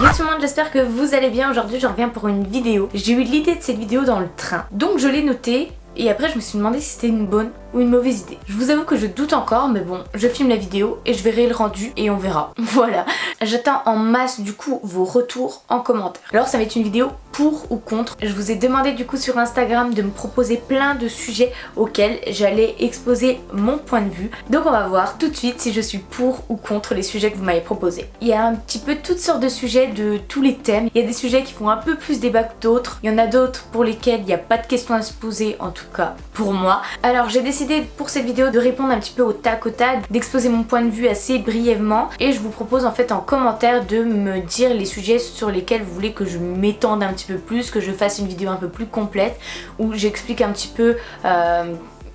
Yo tout le monde, j'espère que vous allez bien. Aujourd'hui je reviens pour une vidéo. J'ai eu l'idée de cette vidéo dans le train, donc je l'ai notée et après je me suis demandé si c'était une bonne ou une mauvaise idée. Je vous avoue que je doute encore, mais bon, je filme la vidéo et je verrai le rendu et on verra. Voilà. J'attends en masse du coup vos retours en commentaire. Alors ça va être une vidéo pour ou contre. Je vous ai demandé du coup sur Instagram de me proposer plein de sujets auxquels j'allais exposer mon point de vue. Donc on va voir tout de suite si je suis pour ou contre les sujets que vous m'avez proposés. Il y a un petit peu toutes sortes de sujets de tous les thèmes. Il y a des sujets qui font un peu plus débat que d'autres. Il y en a d'autres pour lesquels il n'y a pas de questions à se poser, en tout cas pour moi. Alors j'ai décidé pour cette vidéo de répondre un petit peu au tac, d'exposer mon point de vue assez brièvement et je vous propose en fait en commentaire de me dire les sujets sur lesquels vous voulez que je m'étende un petit peu plus, que je fasse une vidéo un peu plus complète où j'explique un petit peu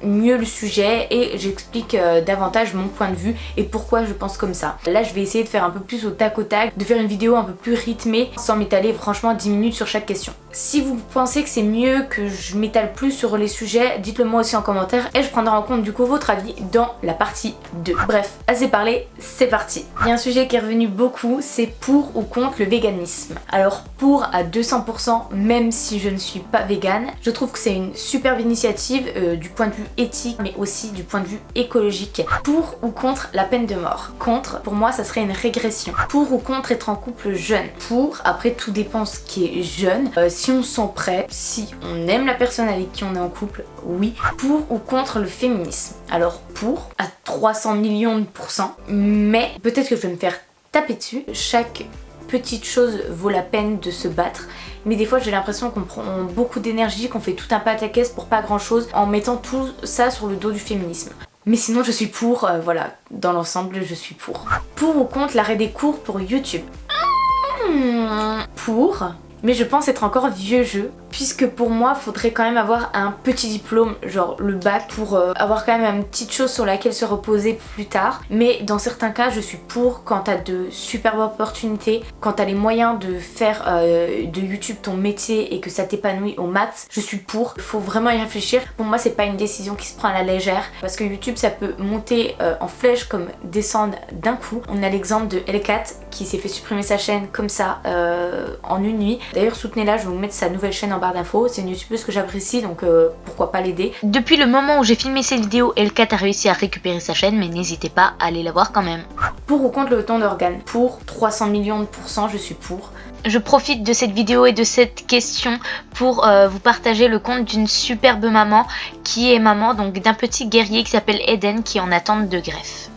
mieux le sujet et j'explique davantage mon point de vue et pourquoi je pense comme ça. Là je vais essayer de faire un peu plus au tac, de faire une vidéo un peu plus rythmée sans m'étaler franchement 10 minutes sur chaque question. Si vous pensez que c'est mieux que je m'étale plus sur les sujets, dites-le moi aussi en commentaire et je prendrai en compte du coup votre avis dans la partie 2. Bref, assez parlé, c'est parti. Il y a un sujet qui est revenu beaucoup, c'est pour ou contre le véganisme. Alors pour à 200%, même si je ne suis pas végane, je trouve que c'est une superbe initiative du point de vue éthique mais aussi du point de vue écologique. Pour ou contre la peine de mort? Contre, pour moi ça serait une régression. Pour ou contre être en couple jeune? Pour, après tout dépend ce qui est jeune, si on se sent prêt, si on aime la personne avec qui on est en couple, oui. Pour ou contre le féminisme? Alors pour, à 300 millions de pourcents, mais peut-être que je vais me faire taper dessus. Chaque petite chose vaut la peine de se battre, mais des fois j'ai l'impression qu'on prend beaucoup d'énergie, qu'on fait tout un pataquès pour pas grand chose en mettant tout ça sur le dos du féminisme. Mais sinon je suis pour, voilà, dans l'ensemble je suis pour. Pour ou contre l'arrêt des cours pour YouTube? Pour, mais je pense être encore vieux jeu, puisque pour moi faudrait quand même avoir un petit diplôme, genre le bac, pour avoir quand même une petite chose sur laquelle se reposer plus tard. Mais dans certains cas je suis pour quand t'as de superbes opportunités, quand t'as les moyens de faire de YouTube ton métier et que ça t'épanouit au max, je suis pour. Il faut vraiment y réfléchir. Pour moi c'est pas une décision qui se prend à la légère, parce que YouTube ça peut monter en flèche comme descendre d'un coup. On a l'exemple de L4 qui s'est fait supprimer sa chaîne comme ça en une nuit. D'ailleurs soutenez-la, je vais vous mettre sa nouvelle chaîne en barre d'infos, c'est une youtubeuse que j'apprécie donc pourquoi pas l'aider. Depuis le moment où j'ai filmé cette vidéo, L4 a réussi à récupérer sa chaîne, mais n'hésitez pas à aller la voir quand même. Pour ou contre le don d'organes? Pour 300 millions de pourcents, je suis pour. Je profite de cette vidéo et de cette question pour vous partager le compte d'une superbe maman qui est maman donc d'un petit guerrier qui s'appelle Eden qui est en attente de greffe.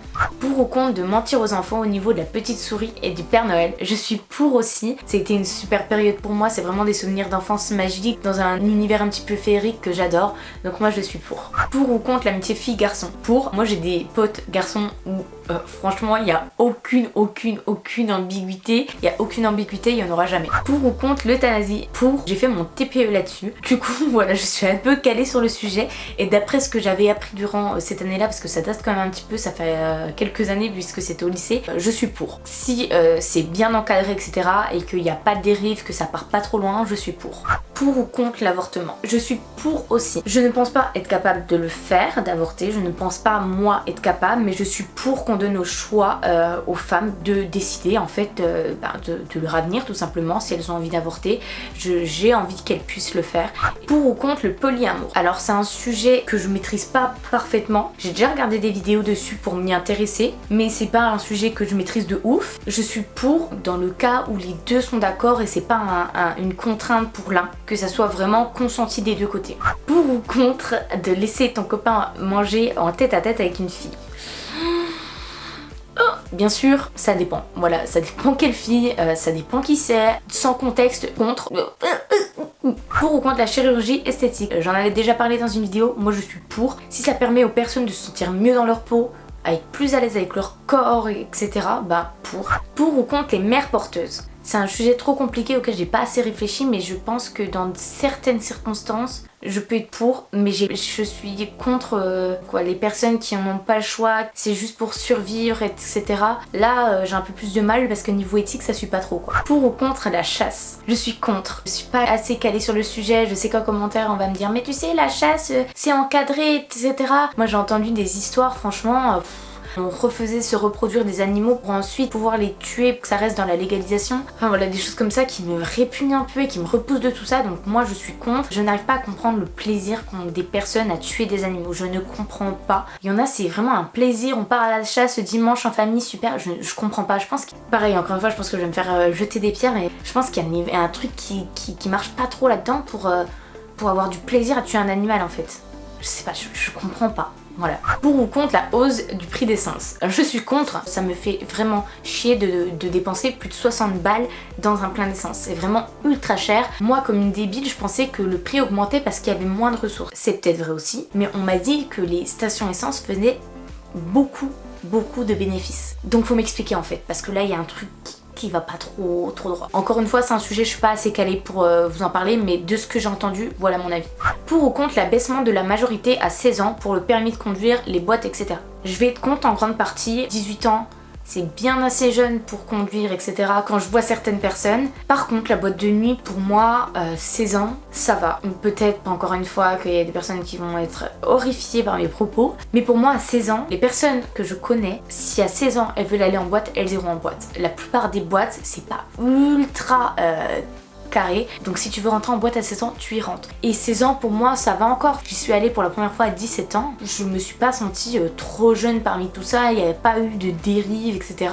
Pour ou contre de mentir aux enfants au niveau de la petite souris et du Père Noël? Je suis pour aussi. C'était une super période pour moi, c'est vraiment des souvenirs d'enfance magiques dans un univers un petit peu féerique que j'adore. Donc moi je suis pour. Pour ou contre l'amitié fille-garçon? Pour. Moi j'ai des potes garçons où franchement il n'y a aucune ambiguïté. Il n'y a aucune ambiguïté, il n'y en aura jamais. Pour ou contre l'euthanasie? Pour. J'ai fait mon TPE là-dessus. Du coup voilà, je suis un peu calée sur le sujet et d'après ce que j'avais appris durant cette année-là, parce que ça date quand même un petit peu, ça fait quelques années puisque c'était au lycée, je suis pour. Si c'est bien encadré etc et qu'il n'y a pas de dérive, que ça part pas trop loin, je suis pour. Pour ou contre l'avortement? Je suis pour aussi. Je ne pense pas être capable de le faire, d'avorter, je ne pense pas moi être capable, mais je suis pour qu'on donne au choix aux femmes de décider en fait de leur avenir tout simplement, si elles ont envie d'avorter. J'ai envie qu'elles puissent le faire. Pour ou contre le polyamour? Alors c'est un sujet que je maîtrise pas parfaitement, j'ai déjà regardé des vidéos dessus pour m'y intéresser, mais c'est pas un sujet que je maîtrise de ouf. Je suis pour dans le cas où les deux sont d'accord et c'est pas une contrainte pour l'un, que ça soit vraiment consenti des deux côtés. Pour ou contre de laisser ton copain manger en tête-à-tête avec une fille? Bien sûr, ça dépend. Voilà, ça dépend quelle fille, ça dépend qui c'est. Sans contexte, contre. Pour ou contre la chirurgie esthétique? J'en avais déjà parlé dans une vidéo, moi je suis pour. Si ça permet aux personnes de se sentir mieux dans leur peau, à être plus à l'aise avec leur corps, etc. Bah pour. Pour ou contre les mères porteuses? C'est un sujet trop compliqué auquel j'ai pas assez réfléchi, mais je pense que dans certaines circonstances, je peux être pour, mais je suis contre les personnes qui n'en ont pas le choix, c'est juste pour survivre, etc. Là, j'ai un peu plus de mal parce que niveau éthique, ça suit pas trop quoi. Pour ou contre la chasse? Je suis contre. Je suis pas assez calée sur le sujet, je sais qu'en commentaire on va me dire mais tu sais la chasse c'est encadré, etc. Moi j'ai entendu des histoires franchement... On refaisait se reproduire des animaux pour ensuite pouvoir les tuer pour que ça reste dans la légalisation. Enfin voilà, des choses comme ça qui me répugnent un peu et qui me repoussent de tout ça. Donc moi je suis contre. Je n'arrive pas à comprendre le plaisir qu'ont des personnes à tuer des animaux. Je ne comprends pas. Il y en a, c'est vraiment un plaisir. On part à la chasse dimanche en famille, super. Je comprends pas. Je pense que pareil, encore une fois, je pense que je vais me faire jeter des pierres, mais je pense qu'il y a un truc qui marche pas trop là-dedans pour avoir du plaisir à tuer un animal en fait. Je sais pas, je comprends pas. Voilà. Pour ou contre la hausse du prix d'essence? Je suis contre, ça me fait vraiment chier de dépenser plus de 60 balles dans un plein d'essence. C'est vraiment ultra cher. Moi, comme une débile, je pensais que le prix augmentait parce qu'il y avait moins de ressources. C'est peut-être vrai aussi, mais on m'a dit que les stations essence faisaient beaucoup de bénéfices. Donc faut m'expliquer en fait, parce que là il y a un truc qui va pas trop droit. Encore une fois, c'est un sujet, je suis pas assez calée pour vous en parler, mais de ce que j'ai entendu, voilà mon avis. Pour ou contre l'abaissement de la majorité à 16 ans pour le permis de conduire, les boîtes, etc. Je vais être contre en grande partie. 18 ans, c'est bien assez jeune pour conduire, etc. quand je vois certaines personnes. Par contre, la boîte de nuit, pour moi, 16 ans, ça va. Peut-être, encore une fois, qu'il y a des personnes qui vont être horrifiées par mes propos. Mais pour moi, à 16 ans, les personnes que je connais, si à 16 ans, elles veulent aller en boîte, elles iront en boîte. La plupart des boîtes, c'est pas ultra carré. Donc si tu veux rentrer en boîte à 16 ans, tu y rentres. Et 16 ans pour moi ça va encore. J'y suis allée pour la première fois à 17 ans. Je me suis pas sentie trop jeune parmi tout ça. Il n'y avait pas eu de dérive, etc.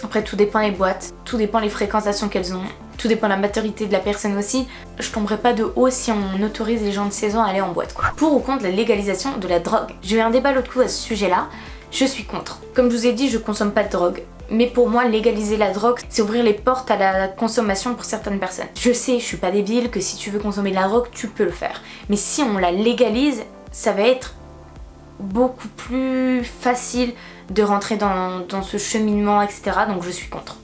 Après tout dépend les boîtes, tout dépend les fréquentations qu'elles ont. Tout dépend de la maturité de la personne aussi. Je tomberai pas de haut si on autorise les gens de 16 ans à aller en boîte quoi. Pour ou contre la légalisation de la drogue? J'ai eu un débat l'autre coup à ce sujet là. Je suis contre. Comme je vous ai dit, je consomme pas de drogue. Mais pour moi, légaliser la drogue, c'est ouvrir les portes à la consommation pour certaines personnes. Je sais, je suis pas débile, que si tu veux consommer de la drogue, tu peux le faire. Mais si on la légalise, ça va être beaucoup plus facile de rentrer dans ce cheminement, etc. Donc je suis contre.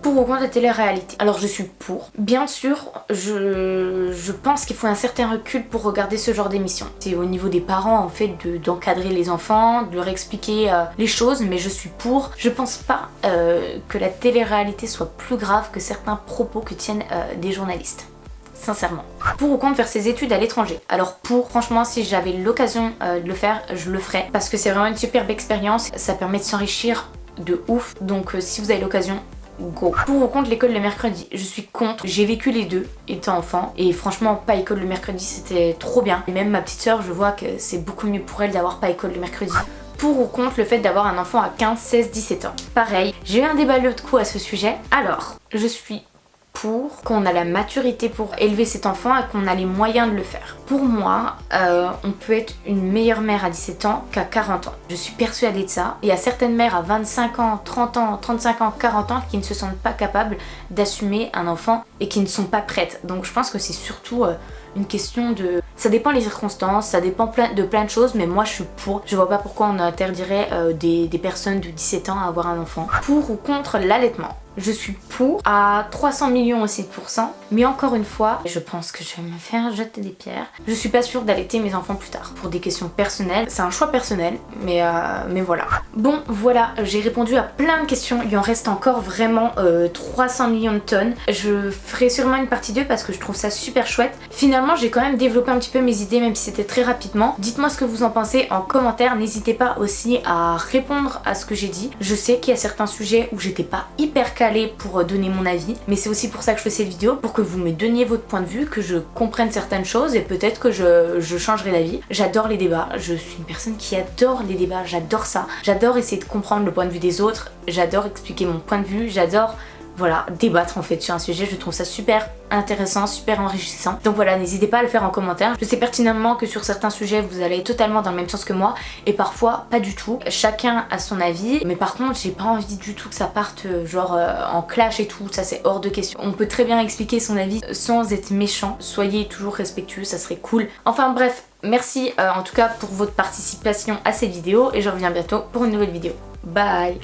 Pour ou contre la télé-réalité? Alors je suis pour. Bien sûr, je pense qu'il faut un certain recul pour regarder ce genre d'émission. C'est au niveau des parents en fait d'encadrer les enfants, de leur expliquer les choses, mais je suis pour. Je pense pas que la télé-réalité soit plus grave que certains propos que tiennent des journalistes. Sincèrement. Pour ou contre faire ses études à l'étranger? Alors pour, franchement, si j'avais l'occasion de le faire, je le ferais. Parce que c'est vraiment une superbe expérience, ça permet de s'enrichir de ouf. Donc si vous avez l'occasion, go. Pour ou contre l'école le mercredi? Je suis contre. J'ai vécu les deux étant enfant et franchement pas école le mercredi c'était trop bien. Et même ma petite soeur, je vois que c'est beaucoup mieux pour elle d'avoir pas école le mercredi. Pour ou contre le fait d'avoir un enfant à 15, 16, 17 ans? Pareil, j'ai eu un débat l'autre coup à ce sujet. Alors, je suis pour qu'on a la maturité pour élever cet enfant et qu'on a les moyens de le faire. Pour moi, on peut être une meilleure mère à 17 ans qu'à 40 ans. Je suis persuadée de ça. Il y a certaines mères à 25 ans, 30 ans, 35 ans, 40 ans qui ne se sentent pas capables d'assumer un enfant et qui ne sont pas prêtes. Donc je pense que c'est surtout une question de... Ça dépend des circonstances, ça dépend de plein de choses, mais moi je suis pour. Je vois pas pourquoi on interdirait des personnes de 17 ans à avoir un enfant. Pour ou contre l'allaitement? Je suis pour à 300 millions aussi de pourcents, mais encore une fois, je pense que je vais me faire jeter des pierres. Je suis pas sûre d'allaiter mes enfants plus tard. Pour des questions personnelles, c'est un choix personnel, mais voilà. Bon, voilà, j'ai répondu à plein de questions. Il en reste encore vraiment 300 millions de tonnes. Je ferai sûrement une partie 2 parce que je trouve ça super chouette. Finalement, j'ai quand même développé un petit peu mes idées, même si c'était très rapidement. Dites-moi ce que vous en pensez en commentaire. N'hésitez pas aussi à répondre à ce que j'ai dit. Je sais qu'il y a certains sujets où j'étais pas hyper calée pour donner mon avis, mais c'est aussi pour ça que je fais cette vidéo, pour que vous me donniez votre point de vue, que je comprenne certaines choses et peut-être que je changerai d'avis. J'adore les débats, je suis une personne qui adore les débats, j'adore ça. J'adore essayer de comprendre le point de vue des autres, j'adore expliquer mon point de vue, j'adore... Voilà, débattre en fait sur un sujet, je trouve ça super intéressant, super enrichissant. Donc voilà, n'hésitez pas à le faire en commentaire. Je sais pertinemment que sur certains sujets, vous allez totalement dans le même sens que moi et parfois pas du tout. Chacun a son avis, mais par contre, j'ai pas envie du tout que ça parte genre en clash et tout, ça c'est hors de question. On peut très bien expliquer son avis sans être méchant. Soyez toujours respectueux, ça serait cool. Enfin bref, merci en tout cas pour votre participation à cette vidéo et je reviens bientôt pour une nouvelle vidéo. Bye!